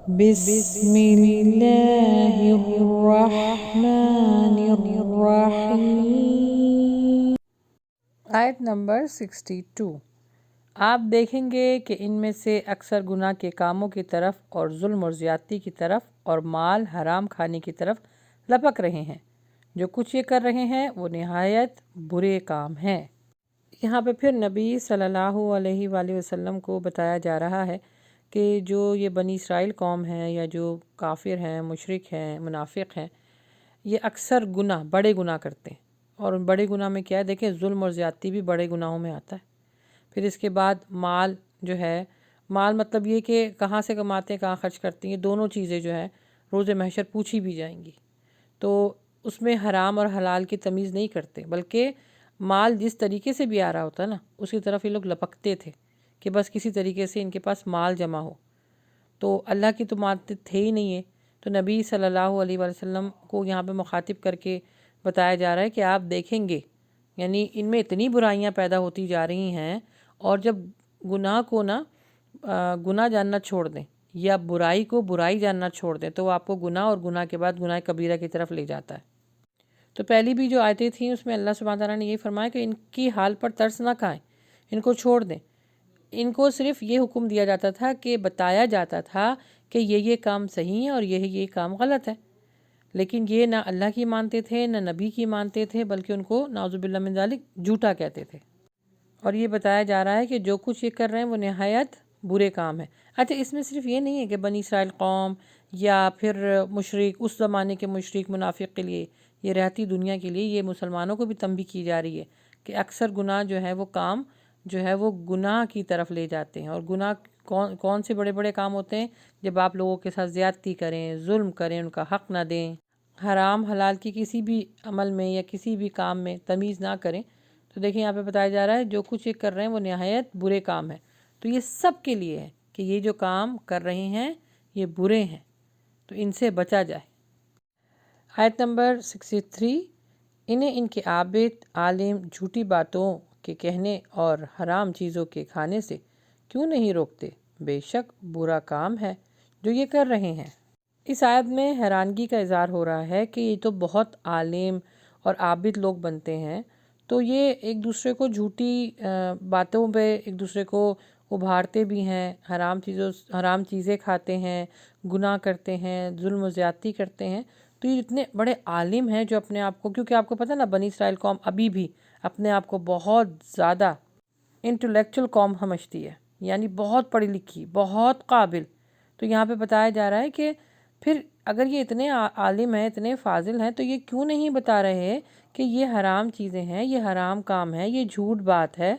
بسم اللہ الرحمن الرحیم۔ آیت نمبر 62۔ آپ دیکھیں گے کہ ان میں سے اکثر گناہ کے کاموں کی طرف اور ظلم اور زیادتی کی طرف اور مال حرام کھانے کی طرف لپک رہے ہیں۔ جو کچھ یہ کر رہے ہیں وہ نہایت برے کام ہیں۔ یہاں پہ پھر نبی صلی اللہ علیہ وآلہ وسلم کو بتایا جا رہا ہے کہ جو یہ بنی اسرائیل قوم ہے یا جو کافر ہیں، مشرک ہیں، منافق ہیں، یہ اکثر گناہ، بڑے گناہ کرتے ہیں۔ اور ان بڑے گناہ میں کیا ہے؟ دیکھیں، ظلم اور زیادتی بھی بڑے گناہوں میں آتا ہے۔ پھر اس کے بعد مال جو ہے، مال مطلب یہ کہ کہاں سے کماتے ہیں، کہاں خرچ کرتے ہیں، یہ دونوں چیزیں جو ہیں روز محشر پوچھی بھی جائیں گی۔ تو اس میں حرام اور حلال کی تمیز نہیں کرتے، بلکہ مال جس طریقے سے بھی آ رہا ہوتا ہے نا، اسی طرف یہ لوگ لپکتے تھے کہ بس کسی طریقے سے ان کے پاس مال جمع ہو۔ تو اللہ کی تو مانتے تھے ہی نہیں ہے۔ تو نبی صلی اللہ علیہ وسلم کو یہاں پہ مخاطب کر کے بتایا جا رہا ہے کہ آپ دیکھیں گے، یعنی ان میں اتنی برائیاں پیدا ہوتی جا رہی ہیں، اور جب گناہ کو گناہ جاننا چھوڑ دیں یا برائی کو برائی جاننا چھوڑ دیں تو وہ آپ کو گناہ اور گناہ کے بعد گناہ کبیرہ کی طرف لے جاتا ہے۔ تو پہلی بھی جو آیتیں تھیں اس میں اللہ سبحانہ تعالیٰ نے یہ فرمایا کہ ان کی حال پر ترس نہ کھائیں، ان کو چھوڑ دیں۔ ان کو صرف یہ حکم دیا جاتا تھا کہ بتایا جاتا تھا کہ یہ کام صحیح ہے اور یہ کام غلط ہے، لیکن یہ نہ اللہ کی مانتے تھے نہ نبی کی مانتے تھے، بلکہ ان کو نعوذ باللہ من ذالک جھوٹا کہتے تھے۔ اور یہ بتایا جا رہا ہے کہ جو کچھ یہ کر رہے ہیں وہ نہایت برے کام ہے۔ اچھا، اس میں صرف یہ نہیں ہے کہ بنی اسرائیل قوم یا پھر مشرک، اس زمانے کے مشرک منافق کے لیے، یہ رہتی دنیا کے لیے، یہ مسلمانوں کو بھی تنبیہ کی جا رہی ہے کہ اکثر گناہ جو ہے وہ کام جو ہے وہ گناہ کی طرف لے جاتے ہیں۔ اور گناہ کون سے بڑے بڑے کام ہوتے ہیں؟ جب آپ لوگوں کے ساتھ زیادتی کریں، ظلم کریں، ان کا حق نہ دیں، حرام حلال کی کسی بھی عمل میں یا کسی بھی کام میں تمیز نہ کریں۔ تو دیکھیں یہاں پہ بتایا جا رہا ہے جو کچھ یہ کر رہے ہیں وہ نہایت برے کام ہے۔ تو یہ سب کے لیے ہے کہ یہ جو کام کر رہے ہیں یہ برے ہیں، تو ان سے بچا جائے۔ آیت نمبر 63۔ انہیں ان کے عابد عالم جھوٹی باتوں کے کہنے اور حرام چیزوں کے کھانے سے کیوں نہیں روکتے؟ بے شک برا کام ہے جو یہ کر رہے ہیں۔ اس آیت میں حیرانگی کا اظہار ہو رہا ہے کہ یہ تو بہت عالم اور عابد لوگ بنتے ہیں، تو یہ ایک دوسرے کو جھوٹی باتوں پہ ایک دوسرے کو ابھارتے بھی ہیں، حرام چیزیں کھاتے ہیں، گناہ کرتے ہیں، ظلم و زیادتی کرتے ہیں۔ تو یہ اتنے بڑے عالم ہیں جو اپنے آپ کو، کیونکہ آپ کو پتہ نا بنی اسرائیل قوم ابھی بھی اپنے آپ کو بہت زیادہ انٹلیکچوئل قوم سمجھتی ہے، یعنی بہت پڑھی لکھی، بہت قابل۔ تو یہاں پہ بتایا جا رہا ہے کہ پھر اگر یہ اتنے عالم ہیں، اتنے فاضل ہیں، تو یہ کیوں نہیں بتا رہے کہ یہ حرام چیزیں ہیں، یہ حرام کام ہے، یہ جھوٹ بات ہے،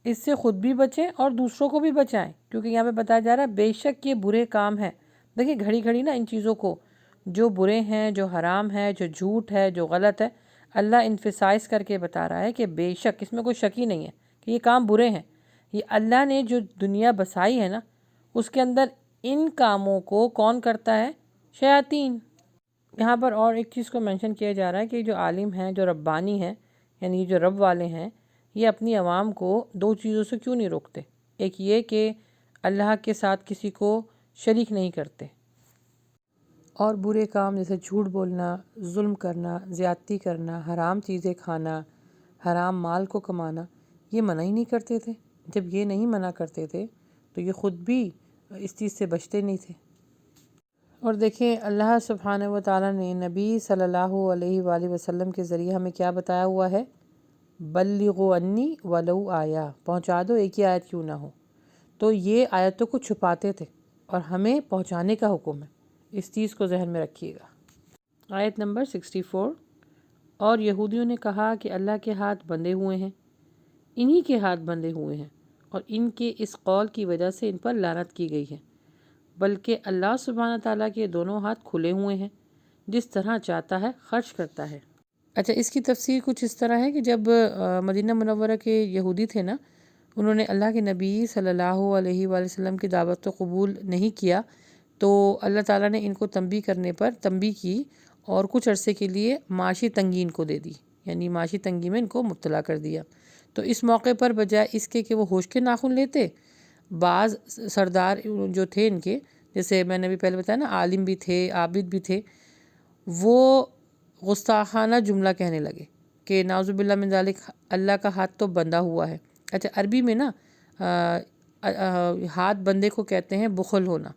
اس سے خود بھی بچیں اور دوسروں کو بھی بچائیں، کیونکہ یہاں پہ بتایا جا رہا ہے بے شک یہ برے کام ہے۔ دیکھیں گھڑی گھڑی نا ان چیزوں کو، جو برے ہیں، جو حرام ہے، جو جھوٹ ہے، جو غلط ہے، اللہ انفسائز کر کے بتا رہا ہے کہ بے شک، اس میں کوئی شک ہی نہیں ہے کہ یہ کام برے ہیں۔ یہ اللہ نے جو دنیا بسائی ہے نا، اس کے اندر ان کاموں کو کون کرتا ہے؟ شیاطین۔ یہاں پر اور ایک چیز کو مینشن کیا جا رہا ہے کہ جو عالم ہیں، جو ربانی ہیں، یعنی جو رب والے ہیں، یہ اپنی عوام کو دو چیزوں سے کیوں نہیں روکتے؟ ایک یہ کہ اللہ کے ساتھ کسی کو شریک نہیں کرتے، اور برے کام جیسے جھوٹ بولنا، ظلم کرنا، زیادتی کرنا، حرام چیزیں کھانا، حرام مال کو کمانا، یہ منع ہی نہیں کرتے تھے۔ جب یہ نہیں منع کرتے تھے تو یہ خود بھی اس چیز سے بچتے نہیں تھے۔ اور دیکھیں اللہ سبحانہ و تعالیٰ نے نبی صلی اللہ علیہ وآلہ وسلم کے ذریعے ہمیں کیا بتایا ہوا ہے؟ بلغوا انی ولو آیا، پہنچا دو ایک ہی آیت کیوں نہ ہو۔ تو یہ آیتوں کو چھپاتے تھے اور ہمیں پہنچانے کا حکم ہے، اس چیز کو ذہن میں رکھیے گا۔ آیت نمبر 64۔ اور یہودیوں نے کہا کہ اللہ کے ہاتھ بندھے ہوئے ہیں، انہی کے ہاتھ بندھے ہوئے ہیں، اور ان کے اس قول کی وجہ سے ان پر لعنت کی گئی ہے، بلکہ اللہ سبحانہ تعالیٰ کے دونوں ہاتھ کھلے ہوئے ہیں، جس طرح چاہتا ہے خرچ کرتا ہے۔ اچھا، اس کی تفسیر کچھ اس طرح ہے کہ جب مدینہ منورہ کے یہودی تھے نا، انہوں نے اللہ کے نبی صلی اللہ علیہ وآلہ وسلم کی دعوت کو قبول نہیں کیا، تو اللہ تعالیٰ نے ان کو تنبیہ کرنے پر تنبیہ کی اور کچھ عرصے کے لیے معاشی تنگی ان کو دے دی، یعنی معاشی تنگی میں ان کو مبتلا کر دیا۔ تو اس موقع پر بجائے اس کے کہ وہ ہوش کے ناخن لیتے، بعض سردار جو تھے ان کے، جیسے میں نے بھی پہلے بتایا نا، عالم بھی تھے، عابد بھی تھے، وہ گستاخانہ جملہ کہنے لگے کہ نعوذ باللہ من ذالک، اللہ کا ہاتھ تو بندھا ہوا ہے۔ اچھا، عربی میں نا ہاتھ بندے کو کہتے ہیں بخل ہونا،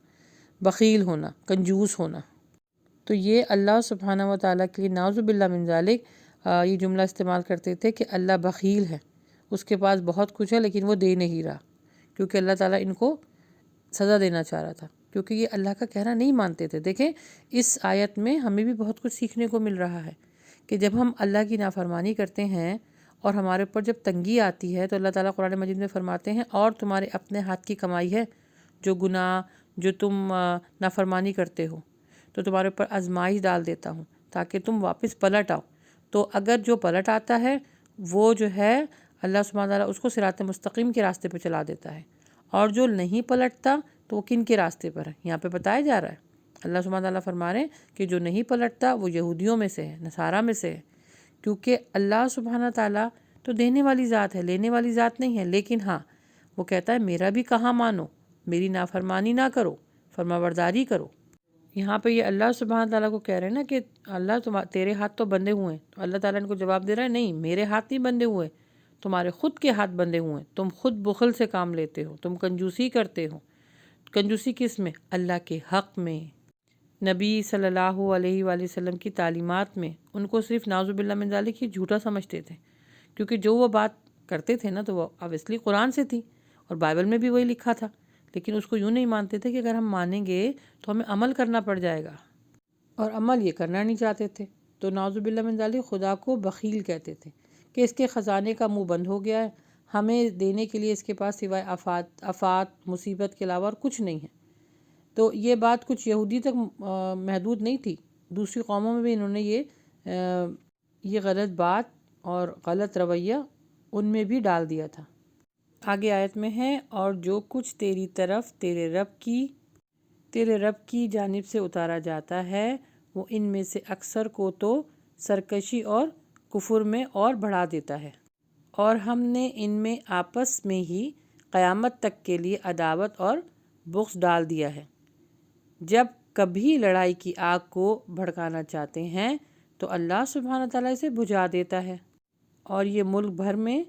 بخیل ہونا، کنجوس ہونا۔ تو یہ اللہ سبحانہ و تعالیٰ کے لیے نعوذ باللہ من ذالک یہ جملہ استعمال کرتے تھے کہ اللہ بخیل ہے، اس کے پاس بہت کچھ ہے لیکن وہ دے نہیں رہا، کیونکہ اللہ تعالیٰ ان کو سزا دینا چاہ رہا تھا، کیونکہ یہ اللہ کا کہنا نہیں مانتے تھے۔ دیکھیں اس آیت میں ہمیں بھی بہت کچھ سیکھنے کو مل رہا ہے کہ جب ہم اللہ کی نافرمانی کرتے ہیں اور ہمارے اوپر جب تنگی آتی ہے تو اللہ تعالیٰ قرآن مجید میں فرماتے ہیں اور تمہارے اپنے ہاتھ کی کمائی ہے جو گناہ جو تم نافرمانی کرتے ہو تو تمہارے اوپر آزمائش ڈال دیتا ہوں تاکہ تم واپس پلٹ آؤ۔ تو اگر جو پلٹ آتا ہے وہ جو ہے اللہ سبحانہ تعالیٰ اس کو صراط مستقیم کے راستے پہ چلا دیتا ہے، اور جو نہیں پلٹتا تو وہ کن کے راستے پر ہے یہاں پہ بتایا جا رہا ہے۔ اللہ سبحانہ تعالیٰ فرما رہے ہیں کہ جو نہیں پلٹتا وہ یہودیوں میں سے ہے، نصارہ میں سے ہے، کیونکہ اللہ سبحانہ تعالیٰ تو دینے والی ذات ہے، لینے والی ذات نہیں ہے، لیکن ہاں وہ کہتا ہے میرا بھی کہاں مانو، میری نافرمانی نہ کرو، فرما برداری کرو۔ یہاں پہ یہ اللہ سبحانہ تعالیٰ کو کہہ رہے ہیں نا کہ اللہ تیرے ہاتھ تو بندھے ہوئے ہیں، تو اللہ تعالیٰ ان کو جواب دے رہا ہے نہیں، میرے ہاتھ نہیں بندھے ہوئے، تمہارے خود کے ہاتھ بندھے ہوئے ہیں، تم خود بخل سے کام لیتے ہو، تم کنجوسی کرتے ہو۔ کنجوسی کس میں؟ اللہ کے حق میں، نبی صلی اللہ علیہ وآلہ وسلم کی تعلیمات میں۔ ان کو صرف نعوذ باللہ من ذالک ہی جھوٹا سمجھتے تھے، کیونکہ جو وہ بات کرتے تھے نا تو وہ اویسلی قرآن سے تھی اور بائبل میں بھی وہی لکھا تھا، لیکن اس کو یوں نہیں مانتے تھے کہ اگر ہم مانیں گے تو ہمیں عمل کرنا پڑ جائے گا، اور عمل یہ کرنا نہیں چاہتے تھے۔ تو نعوذ باللہ من ذالک خدا کو بخیل کہتے تھے کہ اس کے خزانے کا منہ بند ہو گیا ہے، ہمیں دینے کے لیے اس کے پاس سوائے آفات مصیبت کے علاوہ اور کچھ نہیں ہے۔ تو یہ بات کچھ یہودی تک محدود نہیں تھی، دوسری قوموں میں بھی انہوں نے یہ غلط بات اور غلط رویہ ان میں بھی ڈال دیا تھا۔ آگے آیت میں ہے اور جو کچھ تیری طرف تیرے رب کی جانب سے اتارا جاتا ہے وہ ان میں سے اکثر کو تو سرکشی اور کفر میں اور بڑھا دیتا ہے، اور ہم نے ان میں آپس میں ہی قیامت تک کے لیے عداوت اور بغض ڈال دیا ہے۔ جب کبھی لڑائی کی آگ کو بھڑکانا چاہتے ہیں تو اللہ سبحانہ تعالیٰ اسے بجھا دیتا ہے، اور یہ ملک بھر میں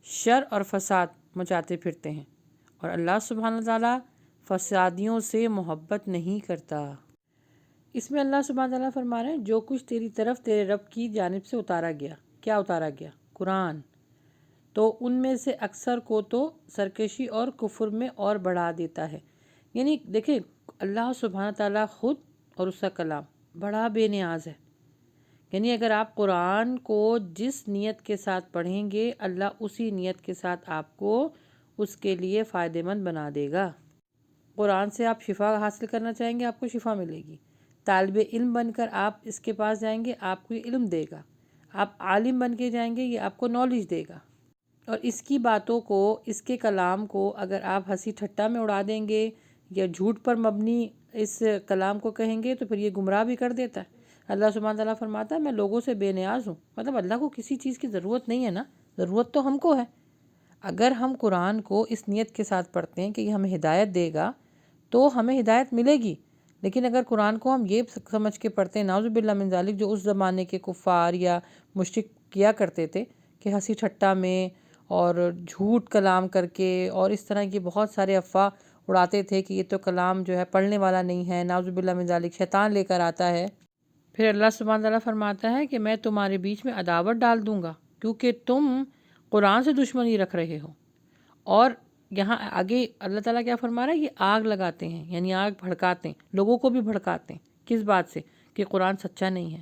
شر اور فساد مچاتے پھرتے ہیں، اور اللہ سبحانہ تعالیٰ فسادیوں سے محبت نہیں کرتا۔ اس میں اللہ سبحانہ تعالیٰ فرما رہے ہیں جو کچھ تیری طرف تیرے رب کی جانب سے اتارا گیا، کیا اتارا گیا؟ قرآن، تو ان میں سے اکثر کو تو سرکشی اور کفر میں اور بڑھا دیتا ہے۔ یعنی دیکھیں اللہ سبحانہ تعالیٰ خود اور اس کا کلام بڑا بے نیاز ہے، یعنی اگر آپ قرآن کو جس نیت کے ساتھ پڑھیں گے اللہ اسی نیت کے ساتھ آپ کو اس کے لیے فائدہ مند بنا دے گا۔ قرآن سے آپ شفا حاصل کرنا چاہیں گے آپ کو شفا ملے گی، طالب علم بن کر آپ اس کے پاس جائیں گے آپ کو علم دے گا، آپ عالم بن کے جائیں گے یہ آپ کو نالج دے گا، اور اس کی باتوں کو اس کے کلام کو اگر آپ ہنسی ٹھٹا میں اڑا دیں گے یا جھوٹ پر مبنی اس کلام کو کہیں گے تو پھر یہ گمراہ بھی کر دیتا ہے۔ اللہ سبحانہ تعالیٰ فرماتا ہے میں لوگوں سے بے نیاز ہوں، مطلب اللہ کو کسی چیز کی ضرورت نہیں ہے نا، ضرورت تو ہم کو ہے۔ اگر ہم قرآن کو اس نیت کے ساتھ پڑھتے ہیں کہ یہ ہمیں ہدایت دے گا تو ہمیں ہدایت ملے گی، لیکن اگر قرآن کو ہم یہ سمجھ کے پڑھتے ہیں نعوذ باللہ من ذالک جو اس زمانے کے کفار یا مشرک کیا کرتے تھے کہ ہنسی ٹھٹا میں اور جھوٹ کلام کر کے اور اس طرح کی بہت سارے افواہ اڑاتے تھے کہ یہ تو کلام جو ہے پڑھنے والا نہیں ہے، نعوذ باللہ من ذالک شیطان لے کر آتا ہے، پھر اللہ سبحانہ تعالیٰ فرماتا ہے کہ میں تمہارے بیچ میں عداوت ڈال دوں گا کیونکہ تم قرآن سے دشمنی رکھ رہے ہو۔ اور یہاں آگے اللہ تعالیٰ کیا فرما رہا ہے، یہ آگ لگاتے ہیں، یعنی آگ بھڑکاتے ہیں، لوگوں کو بھی بھڑکاتے ہیں، کس بات سے؟ کہ قرآن سچا نہیں ہے۔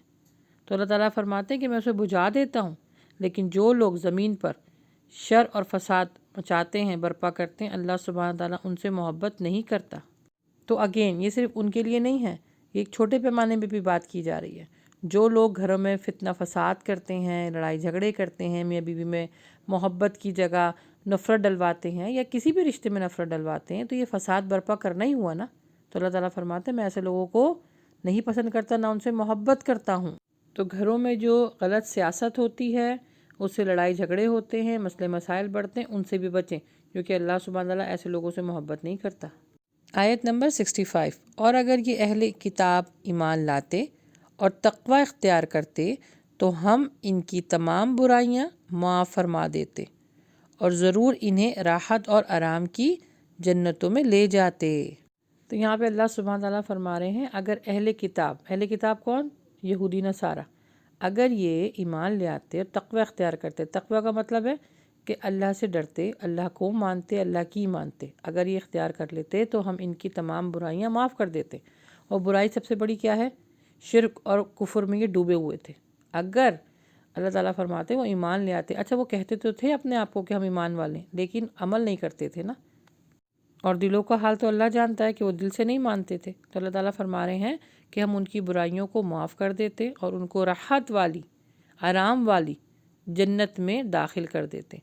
تو اللہ تعالیٰ فرماتے ہیں کہ میں اسے بجھا دیتا ہوں، لیکن جو لوگ زمین پر شر اور فساد مچاتے ہیں برپا کرتے ہیں اللہ سبحانہ تعالیٰ ان سے محبت نہیں کرتا۔ تو اگین یہ صرف ان کے لیے نہیں ہے، یہ ایک چھوٹے پیمانے میں بھی بات کی جا رہی ہے۔ جو لوگ گھروں میں فتنہ فساد کرتے ہیں، لڑائی جھگڑے کرتے ہیں، میاں بیوی میں محبت کی جگہ نفرت ڈلواتے ہیں یا کسی بھی رشتے میں نفرت ڈلواتے ہیں تو یہ فساد برپا کرنا ہی ہوا نا۔ تو اللہ تعالیٰ فرماتے ہیں میں ایسے لوگوں کو نہیں پسند کرتا، نہ ان سے محبت کرتا ہوں۔ تو گھروں میں جو غلط سیاست ہوتی ہے اس سے لڑائی جھگڑے ہوتے ہیں، مسئلے مسائل بڑھتے ہیں، ان سے بھی بچیں، کیونکہ اللہ سبحانہ تعالیٰ ایسے لوگوں سے محبت نہیں کرتا۔ آیت نمبر 65۔ اور اگر یہ اہل کتاب ایمان لاتے اور تقوی اختیار کرتے تو ہم ان کی تمام برائیاں معاف فرما دیتے اور ضرور انہیں راحت اور آرام کی جنتوں میں لے جاتے۔ تو یہاں پہ اللہ سبحانہ تعالیٰ فرما رہے ہیں اگر اہل کتاب کون؟ یہودی نصارہ، اگر یہ ایمان لے آتے اور تقوی اختیار کرتے، تقوی کا مطلب ہے کہ اللہ سے ڈرتے، اللہ کو مانتے، اللہ کی مانتے، اگر یہ اختیار کر لیتے تو ہم ان کی تمام برائیاں معاف کر دیتے۔ اور برائی سب سے بڑی کیا ہے؟ شرک اور کفر میں یہ ڈوبے ہوئے تھے۔ اگر اللہ تعالیٰ فرماتے وہ ایمان لے آتے، اچھا وہ کہتے تو تھے اپنے آپ کو کہ ہم ایمان والے، لیکن عمل نہیں کرتے تھے نا، اور دلوں کا حال تو اللہ جانتا ہے کہ وہ دل سے نہیں مانتے تھے۔ تو اللہ تعالیٰ فرما رہے ہیں کہ ہم ان کی برائیوں کو معاف کر دیتے اور ان کو راحت والی، آرام والی جنت میں داخل کر دیتے۔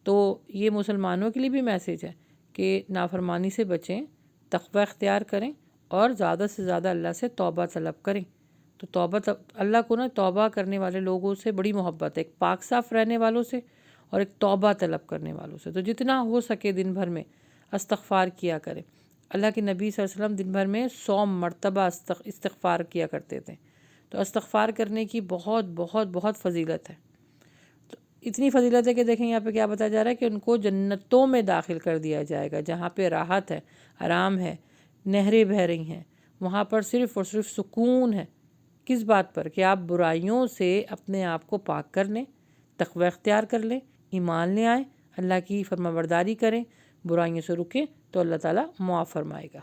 تو یہ مسلمانوں کے لیے بھی میسیج ہے کہ نافرمانی سے بچیں، تقوی اختیار کریں اور زیادہ سے زیادہ اللہ سے توبہ طلب کریں۔ تو اللہ کو نا توبہ کرنے والے لوگوں سے بڑی محبت ہے، ایک پاک صاف رہنے والوں سے اور ایک توبہ طلب کرنے والوں سے۔ تو جتنا ہو سکے دن بھر میں استغفار کیا کریں۔ اللہ کے نبی صلی اللہ علیہ وسلم دن بھر میں 100 مرتبہ استغفار کیا کرتے تھے۔ تو استغفار کرنے کی بہت بہت بہت فضیلت ہے۔ تو اتنی فضیلت ہے کہ دیکھیں یہاں پہ کیا بتایا جا رہا ہے کہ ان کو جنتوں میں داخل کر دیا جائے گا، جہاں پہ راحت ہے، آرام ہے، نہریں بہہ رہی ہیں، وہاں پر صرف اور صرف سکون ہے۔ کس بات پر؟ کہ آپ برائیوں سے اپنے آپ کو پاک کر لیں، تقوی اختیار کر لیں، ایمان لے آئیں، اللہ کی فرمانبرداری کریں، برائیوں سے رکیں، تو اللہ تعالیٰ معاف فرمائے گا۔